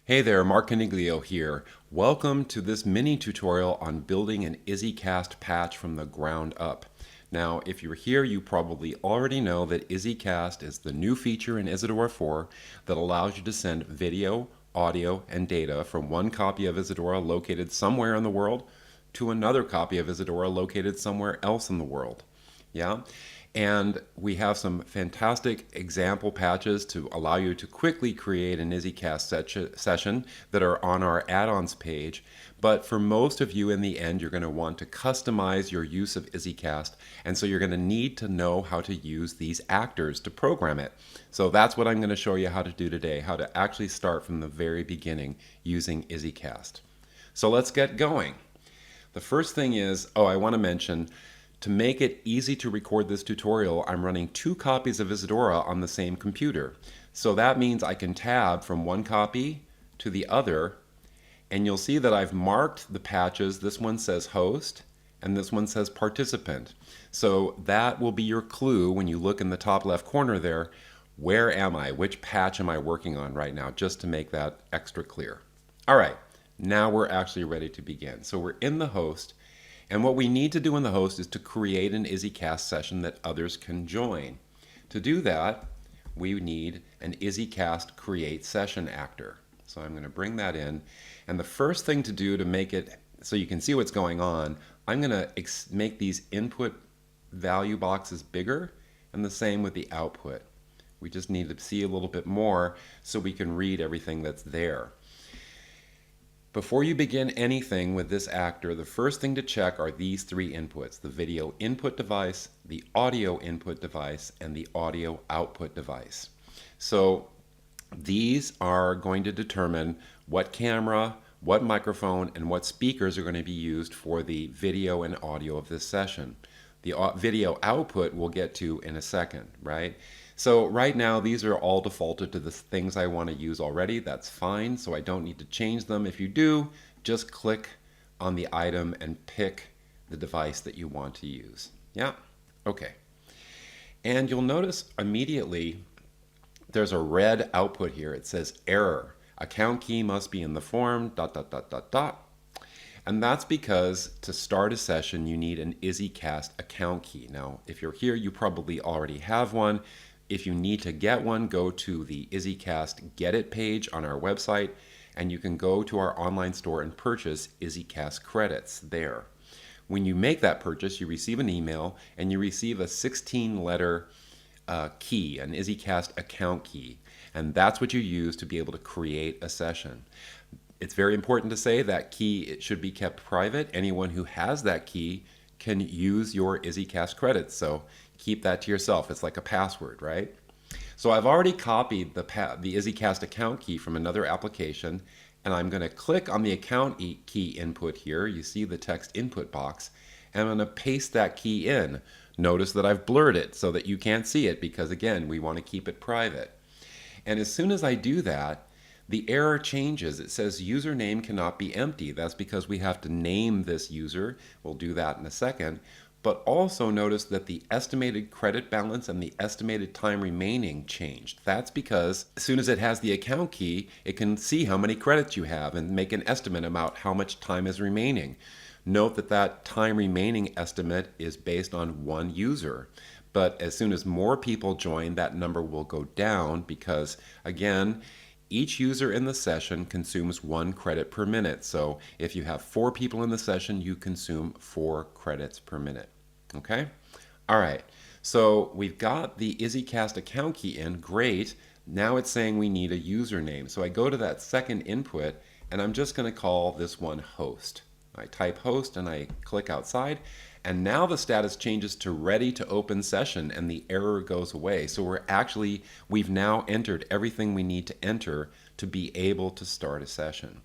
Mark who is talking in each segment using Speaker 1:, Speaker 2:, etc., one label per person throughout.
Speaker 1: Hey there, Mark Caniglio here. Welcome to this mini tutorial on building an IzzyCast patch from the ground up. Now, if you're here, you probably already know that IzzyCast is the new feature in Isadora 4 that allows you to send video, audio, and data from one copy of Isadora located somewhere in the world to another copy of Isadora located somewhere else in the world. Yeah. And we have some fantastic example patches to allow you to quickly create an IzzyCast session that are on our add-ons page. But for most of you in the end, you're going to want to customize your use of IzzyCast. And so you're going to need to know how to use these actors to program it. So that's what I'm going to show you how to do today, how to actually start from the very beginning using IzzyCast. So let's get going. The first thing is, I want to mention, to make it easy to record this tutorial, I'm running 2 copies of Isadora on the same computer. So that means I can tab from one copy to the other, and you'll see that I've marked the patches. This one says host, and this one says participant. So that will be your clue when you look in the top left corner there. Where am I? Which patch am I working on right now? Just to make that extra clear. All right, now we're actually ready to begin. So we're in the host. And what we need to do in the host is to create an IzzyCast session that others can join. To do that, we need an IzzyCast create session actor. So I'm going to bring that in. And the first thing to do to make it so you can see what's going on, I'm going to make these input value boxes bigger, and the same with the output. We just need to see a little bit more so we can read everything that's there. Before you begin anything with this actor, the first thing to check are these 3 inputs: the video input device, the audio input device, and the audio output device. So these are going to determine what camera, what microphone, and what speakers are going to be used for the video and audio of this session. The video output we'll get to in a second, right? So right now, these are all defaulted to the things I want to use already. That's fine, so I don't need to change them. If you do, just click on the item and pick the device that you want to use. Yeah? Okay. And you'll notice immediately there's a red output here. It says error. Account key must be in the form, ... And that's because to start a session, you need an IzzyCast account key. Now, if you're here, you probably already have one. If you need to get one, go to the IzzyCast Get It page on our website, and you can go to our online store and purchase IzzyCast credits there. When you make that purchase, you receive an email, and you receive a 16-letter key, an IzzyCast account key, and that's what you use to be able to create a session. It's very important to say that key should be kept private. Anyone who has that key can use your IzzyCast credits, so keep that to yourself. It's like a password, right? So I've already copied the IzzyCast account key from another application, and I'm going to click on the account key input here. You see the text input box, and I'm going to paste that key in. Notice that I've blurred it so that you can't see it because, again, we want to keep it private. And as soon as I do that, the error changes. It says username cannot be empty. That's because we have to name this user. We'll do that in a second. But also notice that the estimated credit balance and the estimated time remaining changed. That's because as soon as it has the account key, it can see how many credits you have and make an estimate about how much time is remaining. Note that that time remaining estimate is based on one user. But as soon as more people join, that number will go down because, again, each user in the session consumes 1 credit per minute. So if you have 4 people in the session, you consume 4 credits per minute. Okay? All right. So we've got the IzzyCast account key in. Great. Now it's saying we need a username. So I go to that second input, and I'm just going to call this one host. I type host, and I click outside. And now the status changes to ready to open session, and the error goes away. So we've now entered everything we need to enter to be able to start a session.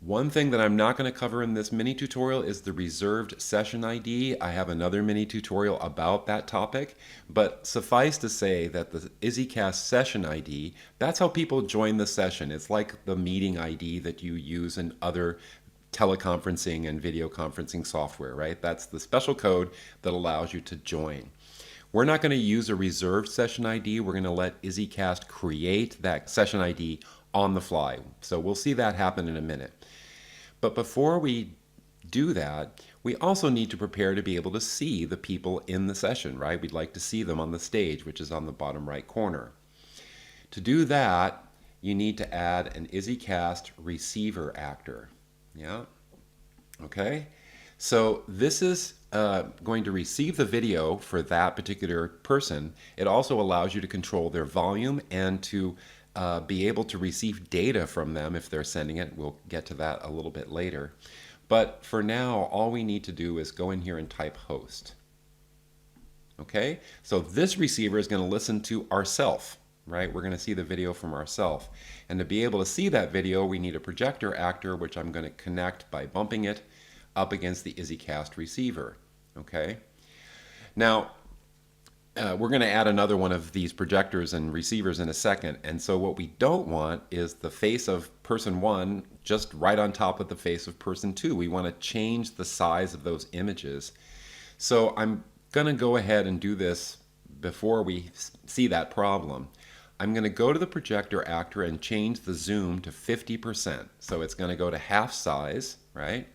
Speaker 1: One thing that I'm not going to cover in this mini tutorial is the reserved session ID. I have another mini tutorial about that topic, but suffice to say that the IzzyCast session ID, that's how people join the session. It's like the meeting ID that you use in other teleconferencing and video conferencing software, right? That's the special code that allows you to join. We're not going to use a reserved session ID. We're going to let IzzyCast create that session ID on the fly. So we'll see that happen in a minute. But before we do that, we also need to prepare to be able to see the people in the session, right? We'd like to see them on the stage, which is on the bottom right corner. To do that, you need to add an IzzyCast receiver actor. Yeah, okay. So this is going to receive the video for that particular person. It also allows you to control their volume and to be able to receive data from them if they're sending it. We'll get to that a little bit later. But for now, all we need to do is go in here and type host. Okay, so this receiver is going to listen to ourself, right? We're going to see the video from ourself. And to be able to see that video, we need a projector actor, which I'm going to connect by bumping it up against the IzzyCast receiver. Okay, now we're going to add another one of these projectors and receivers in a second. And so what we don't want is the face of person 1 just right on top of the face of person 2. We want to change the size of those images. So I'm going to go ahead and do this before we see that problem. I'm going to go to the projector actor and change the zoom to 50%. So it's going to go to half size, right?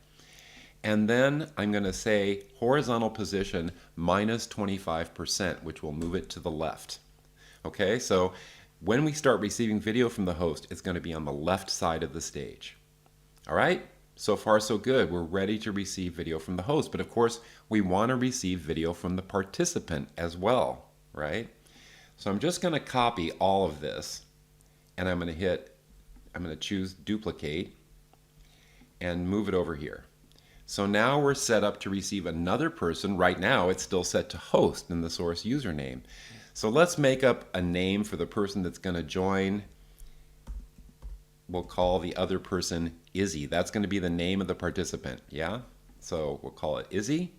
Speaker 1: And then I'm going to say horizontal position minus 25%, which will move it to the left. Okay, so when we start receiving video from the host, it's going to be on the left side of the stage. All right, so far so good. We're ready to receive video from the host, but of course we want to receive video from the participant as well, right? So I'm just going to copy all of this, and I'm going to choose duplicate and move it over here. So now we're set up to receive another person. Right now it's still set to host in the source username. So let's make up a name for the person that's going to join. We'll call the other person Izzy. That's going to be the name of the participant, yeah? So we'll call it Izzy.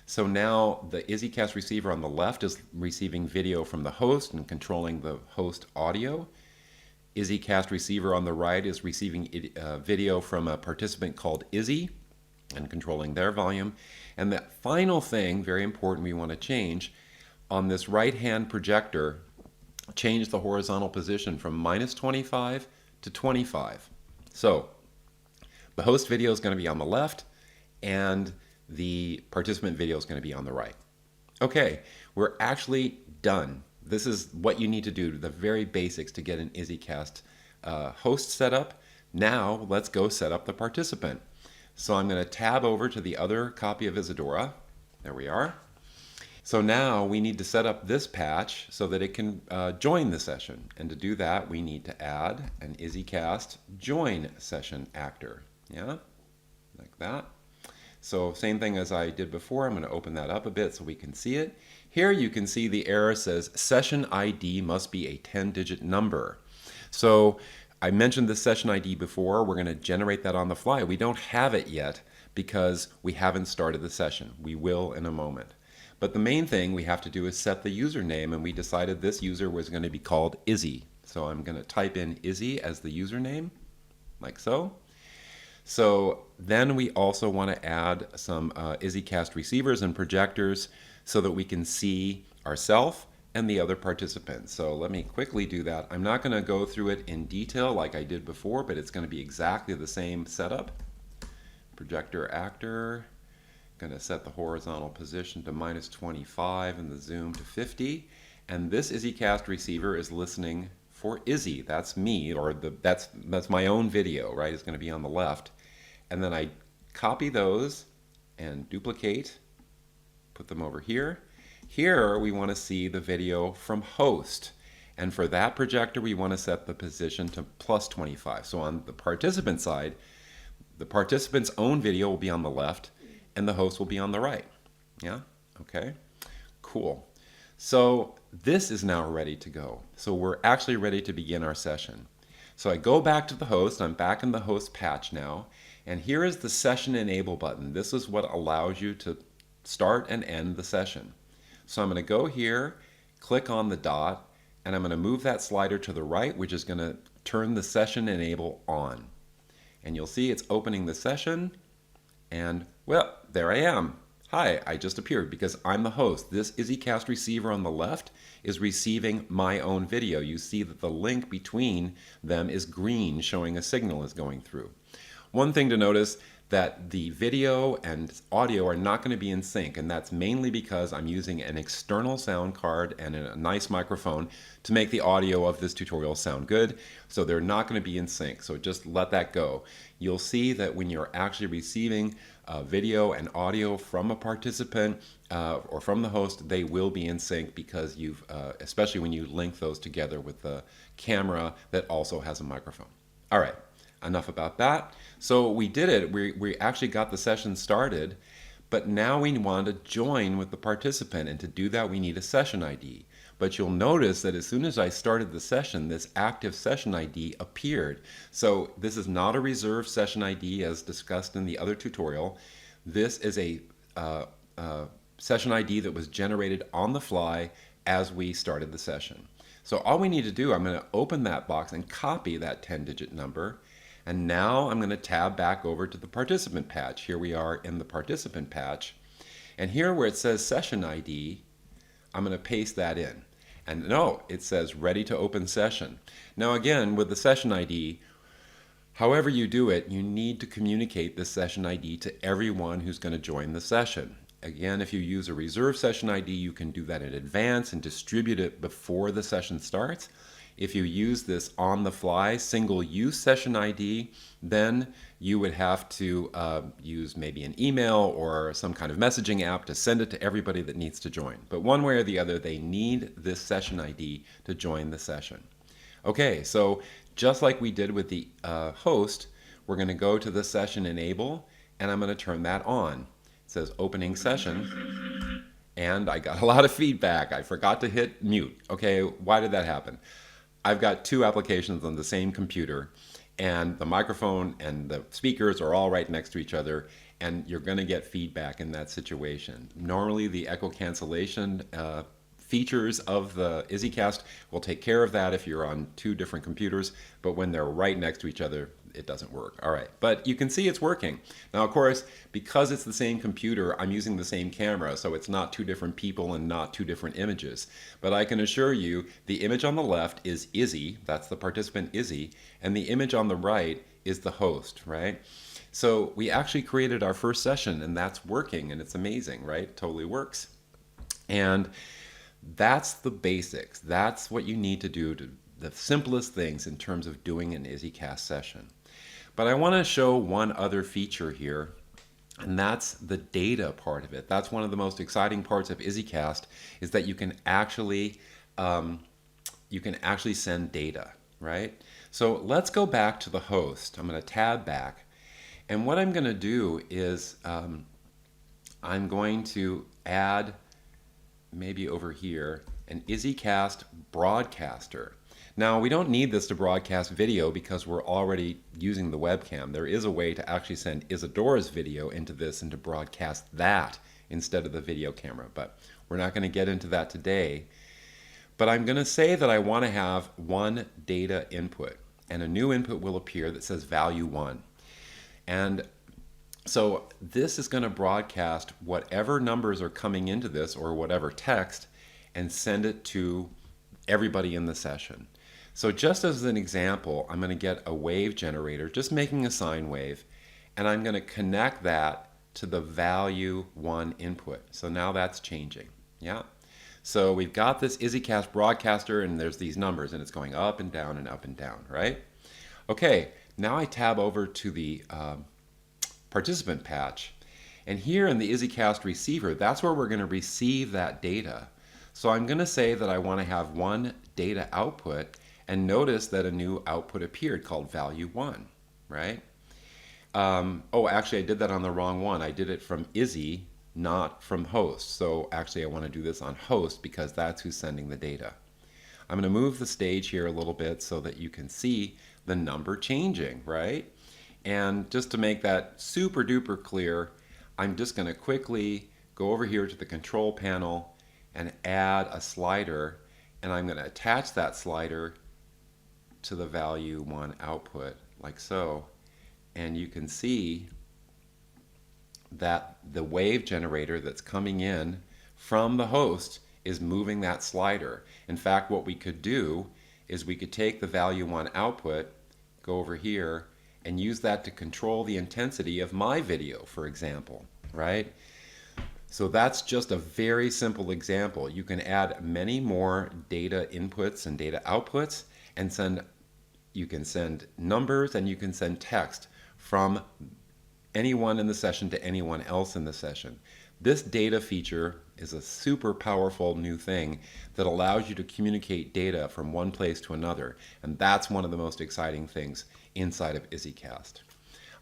Speaker 1: So now the IzzyCast receiver on the left is receiving video from the host and controlling the host audio. IzzyCast receiver on the right is receiving video from a participant called Izzy and controlling their volume. And that final thing, very important, we want to change on this right-hand projector, change the horizontal position from minus 25 to 25. So the host video is going to be on the left and the participant video is going to be on the right. Okay, we're actually done. This is what you need to do, the very basics to get an IzzyCast host set up. Now let's go set up the participant. So I'm going to tab over to the other copy of Isadora. There we are. So now we need to set up this patch so that it can join the session. And to do that, we need to add an IzzyCast join session actor. Yeah, like that. So same thing as I did before. I'm going to open that up a bit so we can see it. Here you can see the error says session ID must be a 10-digit number. So I mentioned the session ID before. We're going to generate that on the fly. We don't have it yet because we haven't started the session. We will in a moment. But the main thing we have to do is set the username, and we decided this user was going to be called Izzy. So I'm going to type in Izzy as the username, like so. So then we also want to add some IzzyCast receivers and projectors so that we can see ourselves and the other participants. So let me quickly do that. I'm not going to go through it in detail like I did before, but it's going to be exactly the same setup. Projector actor, going to set the horizontal position to minus 25 and the zoom to 50. And this IzzyCast receiver is listening for Izzy. That's me, or that's my own video, right? It's going to be on the left. And then I copy those and duplicate, put them over here. Here we want to see the video from host, and for that projector we want to set the position to plus 25. So on the participant side, the participant's own video will be on the left and the host will be on the right. Yeah, okay, cool. So this is now ready to go. So we're actually ready to begin our session. So I go back to the host. I'm back in the host patch now, and here is the session enable button. This is what allows you to start and end the session. So I'm going to go here, click on the dot, and I'm going to move that slider to the right, which is going to turn the session enable on. And you'll see it's opening the session, and well, there I am. Hi, I just appeared because I'm the host. This IzzyCast receiver on the left is receiving my own video. You see that the link between them is green, showing a signal is going through. One thing to notice, that the video and audio are not going to be in sync, and that's mainly because I'm using an external sound card and a nice microphone to make the audio of this tutorial sound good, so they're not going to be in sync, so just let that go. You'll see that when you're actually receiving video and audio from a participant or from the host, they will be in sync because you've, especially when you link those together with the camera that also has a microphone. All right. Enough about that. So we did it. We actually got the session started, but now we want to join with the participant, and to do that we need a session ID. But you'll notice that as soon as I started the session, this active session ID appeared. So this is not a reserved session ID as discussed in the other tutorial. This is a session ID that was generated on the fly as we started the session. So all we need to do, I'm going to open that box and copy that 10-digit number. And now I'm going to tab back over to the participant patch. Here we are in the participant patch. And here where it says session ID, I'm going to paste that in. And no, it says ready to open session. Now again, with the session ID, however you do it, you need to communicate this session ID to everyone who's going to join the session. Again, if you use a reserved session ID, you can do that in advance and distribute it before the session starts. If you use this on-the-fly single-use session ID, then you would have to use maybe an email or some kind of messaging app to send it to everybody that needs to join. But one way or the other, they need this session ID to join the session. Okay, so just like we did with the host, we're going to go to the session enable, and I'm going to turn that on. It says opening session, and I got a lot of feedback. I forgot to hit mute. Okay, why did that happen? I've got two applications on the same computer, and the microphone and the speakers are all right next to each other, and you're going to get feedback in that situation. Normally the echo cancellation features of the IzzyCast will take care of that if you're on two different computers, but when they're right next to each other, it doesn't work. All right, but you can see it's working. Now, of course, because it's the same computer, I'm using the same camera, so it's not two different people and not two different images. But I can assure you, the image on the left is Izzy, that's the participant Izzy, and the image on the right is the host, right? So we actually created our first session, and that's working, and it's amazing, right? It totally works. And that's the basics. That's what you need to do, the simplest things in terms of doing an IzzyCast session. But I want to show one other feature here, and that's the data part of it. That's one of the most exciting parts of IzzyCast, is that you can actually send data, right? So let's go back to the host. I'm going to tab back, and what I'm going to do is I'm going to add, maybe over here, an IzzyCast broadcaster. Now, we don't need this to broadcast video because we're already using the webcam. There is a way to actually send Isidora's video into this and to broadcast that instead of the video camera, but we're not going to get into that today. But I'm going to say that I want to have one data input, and a new input will appear that says value 1. And so this is going to broadcast whatever numbers are coming into this or whatever text and send it to everybody in the session. So just as an example, I'm going to get a wave generator, just making a sine wave, and I'm going to connect that to the value 1 input. So now that's changing. Yeah. So we've got this IzzyCast broadcaster, and there's these numbers, and it's going up and down and up and down, right? Okay, now I tab over to the participant patch, and here in the IzzyCast receiver, that's where we're going to receive that data. So I'm going to say that I want to have one data output, and notice that a new output appeared called value 1, right? Oh, actually I did that on the wrong one. I did it from Izzy, not from host. So actually I want to do this on host because that's who's sending the data. I'm going to move the stage here a little bit so that you can see the number changing, right? And just to make that super duper clear, I'm just going to quickly go over here to the control panel and add a slider, and I'm going to attach that slider to the value 1 output like so, and you can see that the wave generator that's coming in from the host is moving that slider. In fact, what we could do is we could take the value 1 output, go over here, and use that to control the intensity of my video, for example, right? So that's just a very simple example. You can add many more data inputs and data outputs, and you can send numbers and you can send text from anyone in the session to anyone else in the session. This data feature is a super powerful new thing that allows you to communicate data from one place to another, and that's one of the most exciting things inside of IzzyCast.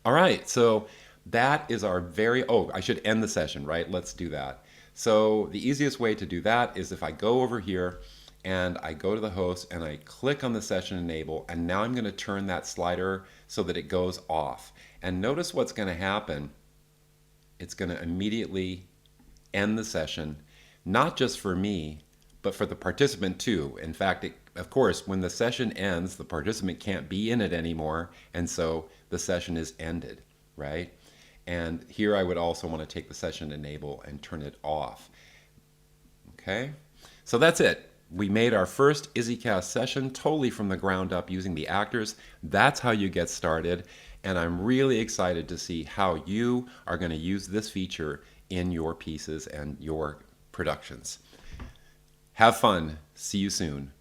Speaker 1: All right, so that is our I should end the session, right? Let's do that. So the easiest way to do that is if I go over here and I go to the host and I click on the session enable, and now I'm going to turn that slider so that it goes off. And notice what's going to happen. It's going to immediately end the session, not just for me, but for the participant too. In fact, of course, when the session ends, the participant can't be in it anymore, and so the session is ended, right? And here I would also want to take the session enable and turn it off. Okay, so that's it. We made our first IzzyCast session totally from the ground up using the actors. That's how you get started, and I'm really excited to see how you are going to use this feature in your pieces and your productions. Have fun. See you soon.